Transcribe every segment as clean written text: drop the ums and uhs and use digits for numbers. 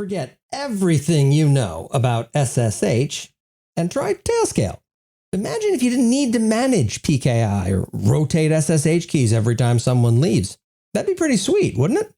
Forget everything you know about SSH and try Tailscale. Imagine if you didn't need to manage PKI or rotate SSH keys every time someone leaves. That'd be pretty sweet, wouldn't it?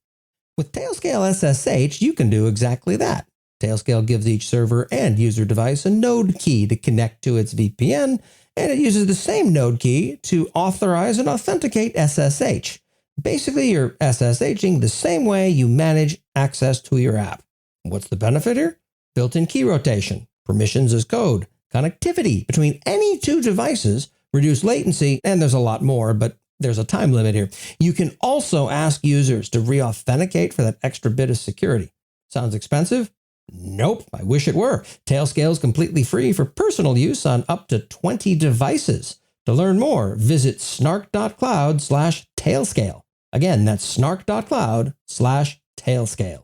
With Tailscale SSH, you can do exactly that. Tailscale gives each server and user device a node key to connect to its VPN, and it uses the same node key to authorize and authenticate SSH. Basically, you're SSHing the same way you manage access to your app. What's the benefit here? Built-in key rotation, permissions as code, connectivity between any two devices, reduced latency, and there's a lot more, but there's a time limit here. You can also ask users to re-authenticate for that extra bit of security. Sounds expensive? Nope, I wish it were. Tailscale is completely free for personal use on up to 20 devices. To learn more, visit snark.cloud/tailscale. Again, that's snark.cloud/tailscale.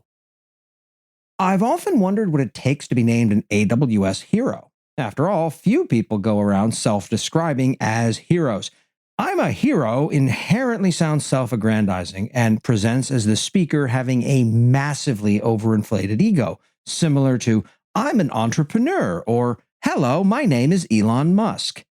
I've often wondered what it takes to be named an AWS hero. After all, few people go around self-describing as heroes. I'm a hero inherently sounds self-aggrandizing and presents as the speaker having a massively overinflated ego, similar to, I'm an entrepreneur, or, hello, my name is Elon Musk.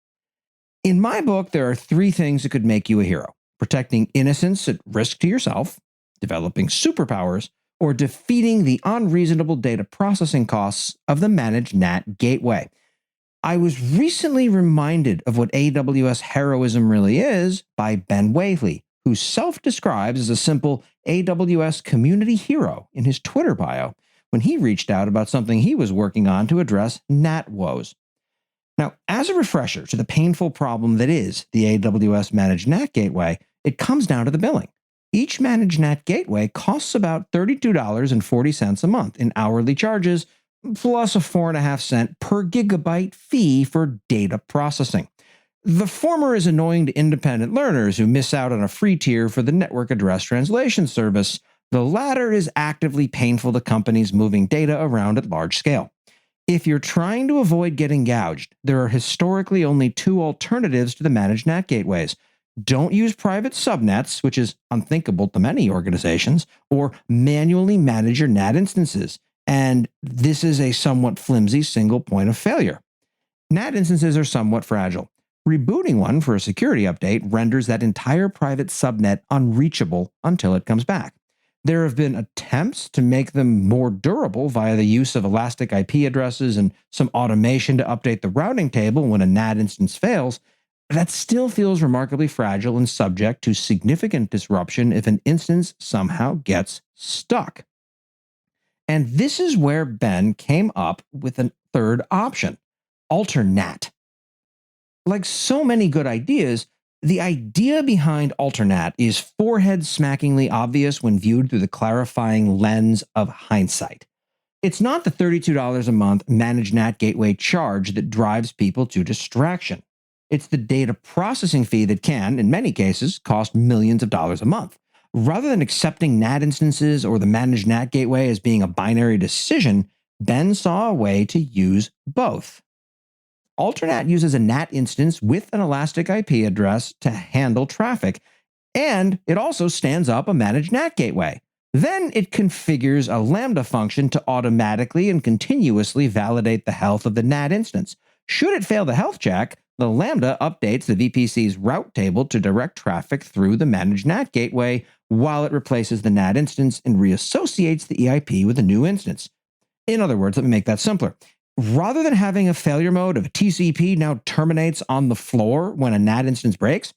In my book, there are three things that could make you a hero: protecting innocence at risk to yourself, developing superpowers, or defeating the unreasonable data processing costs of the managed NAT gateway. I was recently reminded of what AWS heroism really is by Ben Whaley, who self-describes as a simple AWS community hero in his Twitter bio when he reached out about something he was working on to address NAT woes. Now, as a refresher to the painful problem that is the AWS managed NAT gateway, it comes down to the billing. Each managed NAT gateway costs about $32.40 a month in hourly charges, plus a 4.5 cent per gigabyte fee for data processing. The former is annoying to independent learners who miss out on a free tier for the network address translation service. The latter is actively painful to companies moving data around at large scale. If you're trying to avoid getting gouged, there are historically only two alternatives to the managed NAT gateways. Don't use private subnets, which is unthinkable to many organizations, or manually manage your NAT instances. And this is a somewhat flimsy single point of failure. NAT instances are somewhat fragile. Rebooting one for a security update renders that entire private subnet unreachable until it comes back. There have been attempts to make them more durable via the use of elastic IP addresses and some automation to update the routing table when a NAT instance fails. That still feels remarkably fragile and subject to significant disruption if an instance somehow gets stuck. And this is where Ben came up with a third option, alterNAT. Like so many good ideas, the idea behind alterNAT is forehead-smackingly obvious when viewed through the clarifying lens of hindsight. It's not the $32 a month managed NAT gateway charge that drives people to distraction. It's the data processing fee that can, in many cases, cost millions of dollars a month. Rather than accepting NAT instances or the managed NAT gateway as being a binary decision, Ben saw a way to use both. alterNAT uses a NAT instance with an elastic IP address to handle traffic, and it also stands up a managed NAT gateway. Then it configures a Lambda function to automatically and continuously validate the health of the NAT instance. Should it fail the health check, the Lambda updates the VPC's route table to direct traffic through the managed NAT gateway while it replaces the NAT instance and reassociates the EIP with a new instance. In other words, let me make that simpler. Rather than having a failure mode of a TCP now terminates on the floor when a NAT instance breaks,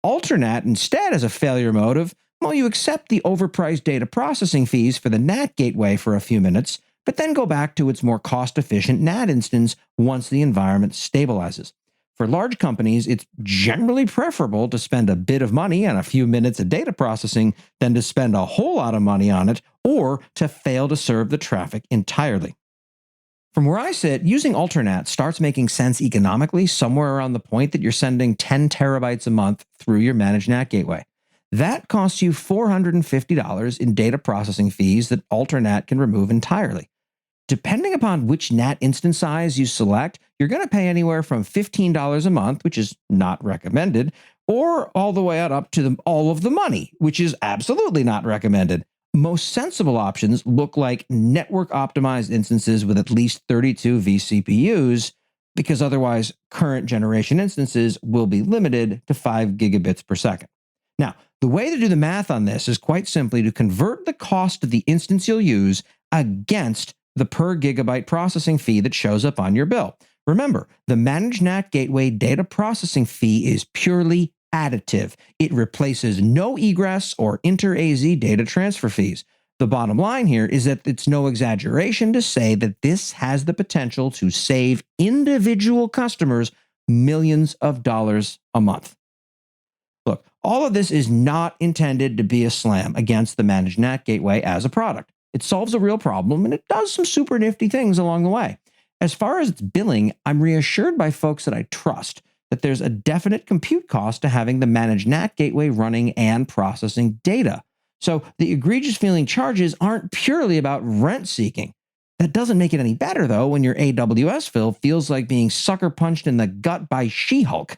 alterNAT instead has a failure mode of, well, you accept the overpriced data processing fees for the NAT gateway for a few minutes, but then go back to its more cost-efficient NAT instance once the environment stabilizes. For large companies, it's generally preferable to spend a bit of money on a few minutes of data processing than to spend a whole lot of money on it or to fail to serve the traffic entirely. From where I sit, using alterNAT starts making sense economically somewhere around the point that you're sending 10 terabytes a month through your managed NAT gateway. That costs you $450 in data processing fees that alterNAT can remove entirely. Depending upon which NAT instance size you select, you're going to pay anywhere from $15 a month, which is not recommended, or all the way up to all of the money, which is absolutely not recommended. Most sensible options look like network-optimized instances with at least 32 vCPUs, because otherwise current generation instances will be limited to 5 gigabits per second. Now, the way to do the math on this is quite simply to convert the cost of the instance you'll use against the per gigabyte processing fee that shows up on your bill. Remember, the managed NAT gateway data processing fee is purely additive. It replaces no egress or inter-AZ data transfer fees. The bottom line here is that it's no exaggeration to say that this has the potential to save individual customers millions of dollars a month. Look, all of this is not intended to be a slam against the managed NAT gateway as a product. It solves a real problem, and it does some super nifty things along the way. As far as its billing, I'm reassured by folks that I trust that there's a definite compute cost to having the managed NAT gateway running and processing data. So the egregious feeling charges aren't purely about rent seeking. That doesn't make it any better, though, when your AWS bill feels like being sucker punched in the gut by She-Hulk.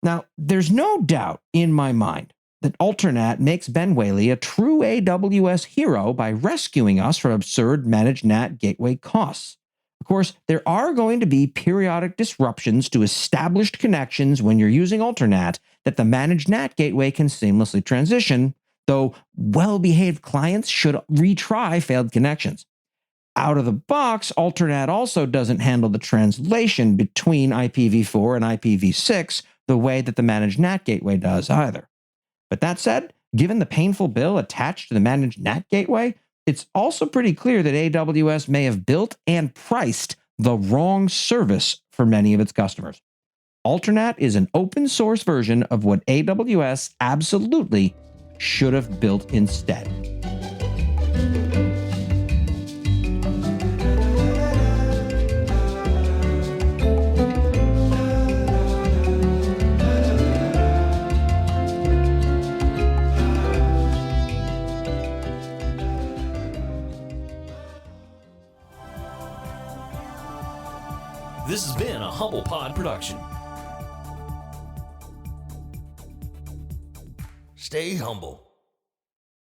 Now, there's no doubt in my mind that alterNAT makes Ben Whaley a true AWS hero by rescuing us from absurd managed NAT gateway costs. Of course, there are going to be periodic disruptions to established connections when you're using alterNAT that the managed NAT gateway can seamlessly transition, though well-behaved clients should retry failed connections. Out of the box, alterNAT also doesn't handle the translation between IPv4 and IPv6 the way that the managed NAT gateway does either. But that said, given the painful bill attached to the managed NAT gateway, it's also pretty clear that AWS may have built and priced the wrong service for many of its customers. alterNAT is an open source version of what AWS absolutely should have built instead. This has been a Humble Pod production. Stay humble.